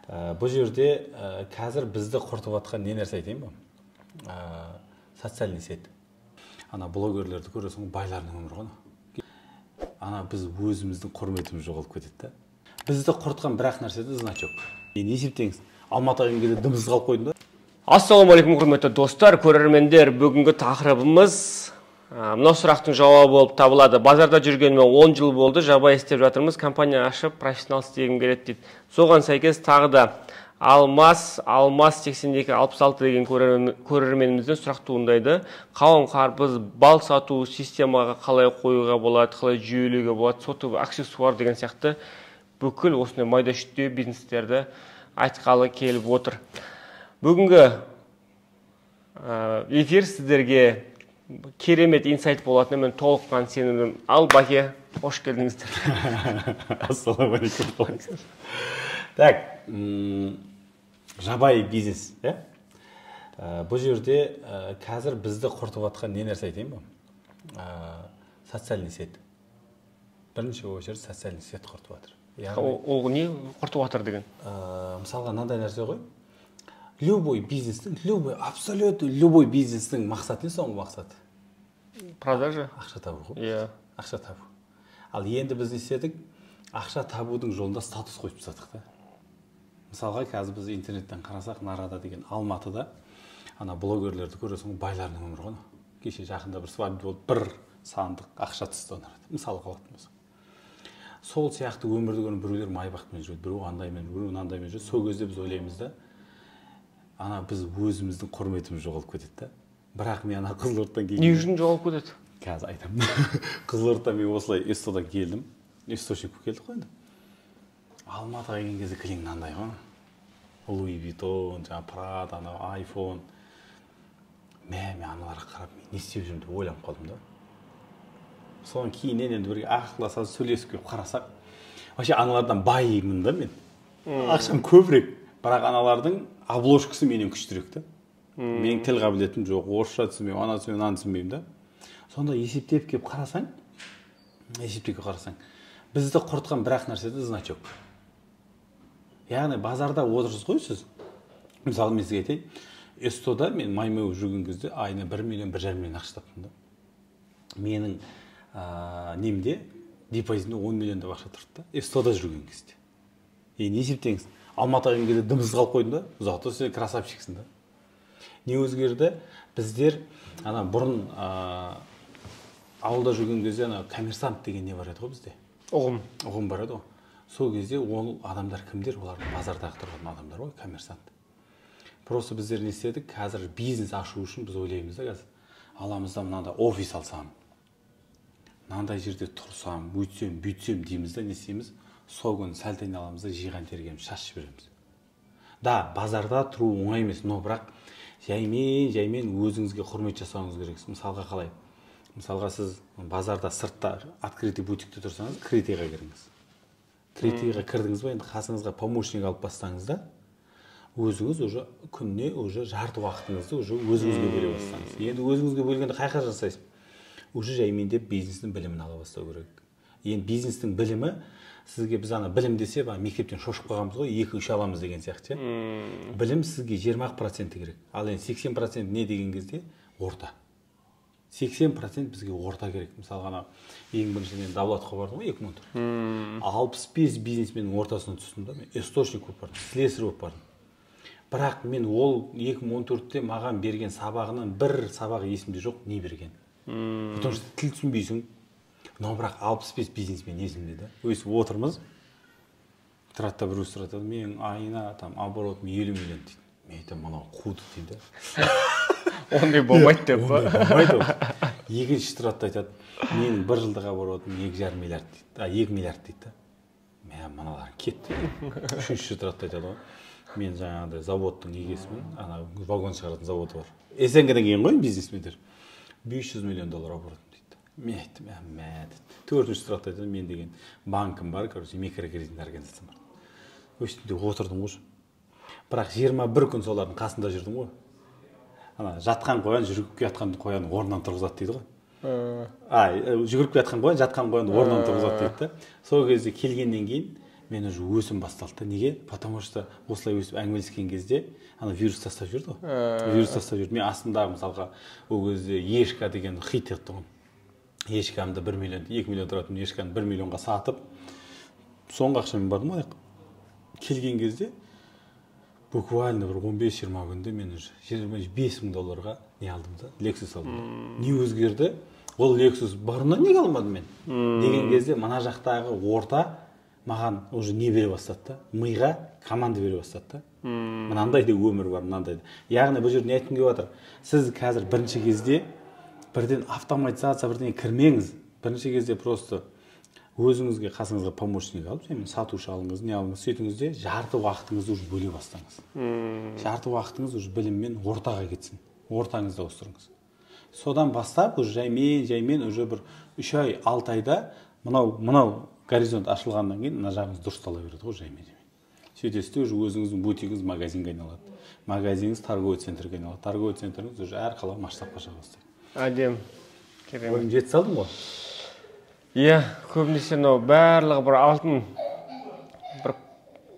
Бұл жерде қазір бізді құртып жатқан не нәрсе айтайын ба? Социальный сет. Ана блогерлерді көресің, байлардың өмірі ғой. Ана біз өзіміздің құрметіміз жоғалып кетеді. Бізді құртқан бір-ақ нәрседе значок. Мен есептеңіз, Алматыға келгенде дымсыз қалып қойдым да. Ассалаумағалейкум құрметті достар, көрермендер, бүгінгі тақырыбымыз мынау сұрақтың жауабы болып табылады. Базарда жүргеніме 10 жыл болды, жабайы істеп жатырмыз, компания ашып, профессионал істегім келеді дейді. Соған сәйкес тағы да Алмас 8266 деген көрерменімізден сұрақ туындайды. Қауын қарбыз, бал сату системаға қалай қоюға болады, қалай жүйелеуге болады, соту аксессуар деген сияқты бүкіл осындай майда шүйттеу бизнестерді айтқалы келіп отыр. Бүгінгі эфир сіздерге керемет инсайт болатынына мен толыққан сенімдімін. Ал Баке, қош келдіңіздер. Ассалаумағалейкум. Так, жабайы бизнес, бұл жерде қазір бізді құртып жатқан не нәрсе айтайын ба? Социальный сет. Бірінші очередь социальный сет құртып жатыр. Ол не құртып жатыр деген? Мысалға мынандай нәрсе ғой. Любой бизнестің, абсолютно любой бизнестің мақсаты не соңғы мақсаты? Продажа? Ақша табу ғой. Иә. Ақша табу. Ал енді біз не істедік? Ақша табудың жолында статус қойып тастадық та. Мысалға қазір біз интернеттен қарасақ, Нарада деген Алматыда ана блогерлерді көресің, байлардың өмірі ғой. Кеше жақында бір свадьба болып, бір сандық ақша түсті Нарада. Мысалы қалатын болса. Сол сияқты өмірді көрген біреулер майбақпен жүреді, біреу андаймен, біреу мынандаймен жүреді. Сол кезде біз ойлаймыз да, ана біз өзіміздің құрметіміз жоғалып кетеді да. Бірақ мен ана Қызылордадан келдім. Не үшін жоғалып кетеді? Қазір айтамын. Қызылордадан мен осылай Эстодан келдім. Источникке келдік қой енді. Алматыға келген кезде кілең мынандай ғой. Луи Виттон, Прада, айфон. Мен аналарға қарап, мен не істеп жүрмін деп ойланып қалдым да. Содан кейіннен енді бірге ақылдаса сөйлесіп келіп қарасақ, вообще аналардан байымын да мен. Ақшам көбірек. Бірақ аналардың обложкасы менен күштірек та. Менің тіл қабілетім жоқ, орысша түсінбеймін, ана түсінбеймін, ана түсінбеймін да. Сонда есептеп келіп қарасаң, бізді құртқан бір-ақ нәрседе значок. Яғни базарда отырсыз ғой сіз. Мысалы мен сізге айтайын, Эстода мен маймеу жүрген кезде айына 1 миллион, 1,5 миллион ақша таптым да. Менің немде депозитімде 10 миллион деп ақша тұрды да. Эстода жүрген кезде. Енді есептеңіз, Алматыға келген кезде дымсыз қалып қойдым да. Зато сен красавчиксің да. Не өзгерді? Біздер ана бұрын ауылда жүрген кезде ана коммерсант деген не бар еді ғой бізде? Ұғым бар еді ғой. Сол кезде ол адамдар кімдер? Олар базардағы тұрған адамдар ғой, коммерсант. Просто біздер не істедік? Қазір бизнес ашу үшін біз ойлаймыз да қазір. Аламызда мынандай офис алсам, мынандай жерде тұрсам, өйтсем, бүйтсем дейміз да, не істейміз? Сол күні сәлтен аламыз да, жиған тергеміз, шашып береміз. Да, базарда тұру оңай емес, но бірақ жаймен өзіңізге құрмет жасауыңыз керексіз. Мысалға қалай? Мысалға сіз базарда сыртта открытый бутикте тұрсаңыз, критейға кіріңіз. Критейға кірдіңіз ба, енді қасыңызға помощник алып бастаңыз да, өзіңіз уже күнне уже жарты уақытыңызды уже өзіңізге бөле бастаңыз. Енді өзіңізге бөлгенде қайқа жасайсыз? Уже жаймен деп бизнестің білімін ала бастау керек. Енді бизнестің білімі сізге біз ана білім десе, мектептен шошып қалғанбыз ғой, 2-3 аламыз деген сияқты. Білім сізге 20% керек. Ал енді 80% не деген кезде орта. 80% бізге орта керек. Мысалы ғана ең біріншіден Давлатқа бардым ғой 2014. 65 бизнесменнің ортасына түстім да, мен источник болып бардым, слесарь болып бардым. Бірақ мен ол 2014-те маған берген сабағынан бір сабағы есімде жоқ, не берген. Потому что тіл түсінбейсің. Но бірақ 65 бизнесмен есімде да. Өйсіп отырмыз. Тұратта бір өз тұрады. Мен айына оборотым 50 миллион дейді. Мен айтам, мынау қуды дейді. Ондай болмайды деп па? Болмайды. Екінші Тұратта айтады. Менің бір жылдық оборотым 2,5 миллиард дейді. 2 миллиард дейді. Мен мыналар кетті. Үшінші Тұратта айтады ғой. Мен жаңағыдай заводтың егесімін. Ана вагон шығаратын заводы бар. СНГ-ден келген ғой бизнесмендер. 500 миллион доллар оборот. Мен айттым, деді. Төртінші Тұратта айтады, мен деген банкім бар, микрокредитный организациям бар. Өстінде отырдым ғой. Бірақ 21 күн солардың қасында жүрдім ғой. Ана жатқан қоян, жүріп жатқан қоян орнынан тұрғызады дейді ғой. Жүгіріп жатқан қоян, жатқан қоян орнынан тұрғызады дейді. Сол кезде келгеннен кейін мен уже өсім басталды. Неге? Потому что осылай өсіп әңгімелескен кезде ана вирус тастап жүрді ғой. Вирус тастап жүрді. Мен астымдағы мысалға ол кезде Ешка деген хит еді ғой. Ешкамды 1 миллион, 2 миллион тұратын Ешканы 1 миллионға сатып, соңғы ақшамен бардым ғой. Келген кезде буквально бір 15-20 күнде мен уже $25,000 не алдым да, Lexus алдым. Не өзгерді? Ол Lexus барына неге алмадым мен? Деген кезде мына жақтағы орта маған уже не бере бастады да, миға команда бере бастады да. Мынандай да өмір бар, мынандай да. Яғни бұл жерде не айтқым келіп жатыр? Сіз қазір бірінші кезде бірден автоматизация бірден кірмеңіз. Бірінші кезде просто өзіңізге қасыңызға помощник алып, сатушы алыңыз, не алыңыз, сөйтіңіз де жарты уақытыңызды уже бөле бастаңыз. Жарты уақытыңыз уже біліммен ортаға кетсін. Ортаңызда отырыңыз. Содан бастап уже жаймен уже бір 3 ай, 6 айда мынау горизонт ашылғаннан кейін мына жағыңыз дұрыстала береді ғой жаймен. Сөйтесіз де уже өзіңіздің бутигіңіз магазинге айналады. Магазиніңіз торговый центрге айналады. Торговый центріңіз уже әр қала масштабқа шыға бастайды. Әдем. Ойым жетіп салдым ғой. Иә, көбінесе барлығы бір алтын бір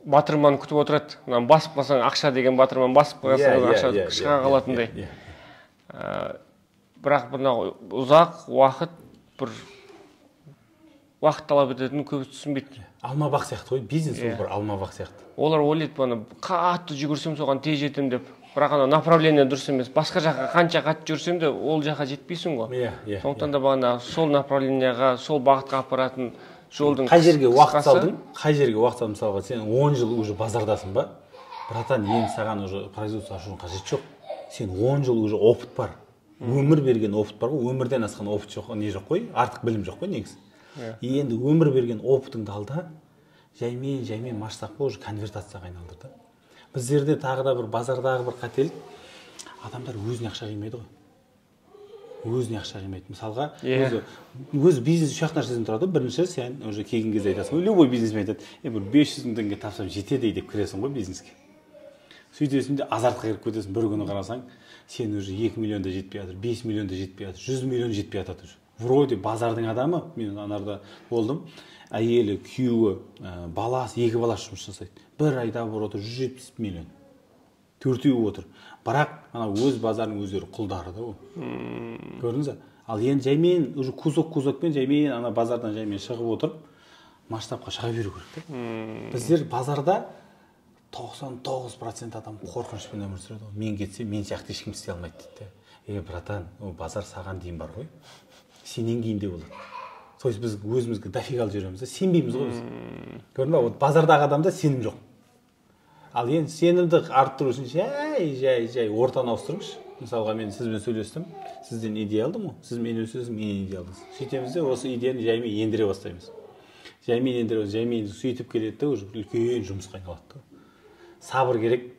батырман күтіп отырады. Басып қалсаң ақша деген батырман басып қалсаң ақша шыға қалатындай. Бірақ ұзақ уақыт бір уақыт талап ететінін көбісі түсінбейді. Алмабақ сияқты ғой, бизнес ол бір алмабақ сияқты. Олар ойлайды, қатты жүгірсем соған тез жетем деп. Бірақ направление дұрыс емес. Басқа жаққа қанша қатты жүрсең де ол жаққа жетпейсің ғой. Сондықтан да сол направленияға, сол бағытқа апаратын жолдың қай жерге уақыт салдың? Қай жерге уақыт салдың? Мысалға сен 10 жыл уже базардасың ба? Братан, енді саған уже производство ашудың қажеті жоқ. Сен 10 жыл уже опыт бар. Өмір берген опыт бар ғой, өмірден асқан опыт жоқ, не жоқ қой, артық білім жоқ қой негізі. Енді өмір берген опытыңды алда, жаймен масштабқа уже конвертацияға айналдырды. Біздерде тағы да бір базардағы бір қателік, адамдар өзіне ақша қимайды ғой. Өзіне ақша қимайды. Мысалға, өз бизнес үш нәрседен тұрады. Бірінші, сен уже келген кезде айтасың, любой бизнесмен айтады, бір 500 мың теңге тапсам жетеді деп кіресің ғой бизнеске. Сөйтесің де азартқа кіріп кетесің, бір күні қарасаң, сен уже 2 миллион да жетпей жатыр, 5 миллион да жетпей жатыр, 100 миллион жетпей жатыр. Вроде базардың адамы, мен анарда болдым, әйелі, күйеуі, баласы, 2 баласы жұмыс жасайды. Бір айда бір отыр 170 миллион. 4-еуі отыр. Бірақ өз базарының өздері құлдары да ол. Көрдіңіз? Ал енді жаймен, уже кузокпен жаймен базардан жаймен шығып отырып, масштабқа шыға беру керек. Біздер базарда 99% адам қорқынышпен өмір сүреді. Мен кетсем, мен сияқты ешкім істей алмайды дейді. Братан, базар саған дейін бар ғой. Сенен кейін де болады. То есть біз өзімізге дофига алып жүреміз, сенбейміз ғой біз. Көрдің ба? Базардағы адамда сенім жоқ. Ал енді сенімді арттыру үшін жай ортаны ауыстырыңызшы. Мысалға мен сізбен сөйлестім, сізден идея алдым ғой, сіз мен сөйлесің, мен идея алдыңыз. Сөйтеміз де осы идеяны жаймен ендіре бастаймыз. Жаймен сөйтіп келеді де уже үлкен жұмысқа айналады. Сабыр керек.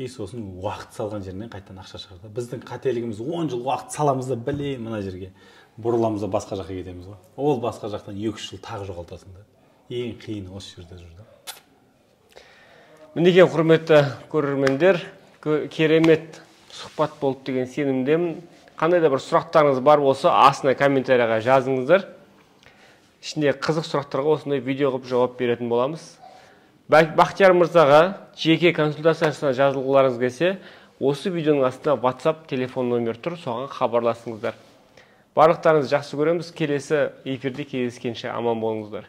Сосын уақыт салған жерінен қайтадан ақша шығарды. Біздің қателігіміз 10 жыл уақыт саламыз да білем мына жерге. Бұрыламыз да басқа жаққа кетеміз ғой. Ол басқа жақтан 2-3 жыл тағы жоғалтасың да. Ең қиын осы жерде жүрді. Мінекей құрметті көрермендер, керемет сұхбат болды деген сенімдемін. Қандай да бір сұрақтарыңыз бар болса, астына комментарияға жазыңыздар. Ішінде қызық сұрақтарға осындай видео қылып жауап беретін боламыз. Бақтияр мырзаға жеке консультациясына жазылғыларыңыз келсе, осы видеоның астында WhatsApp телефон номер тұр, соған хабарласыңыздар. Барлықтарыңызды жақсы көреміз. Келесі эфирде кездескенше аман болыңыздар.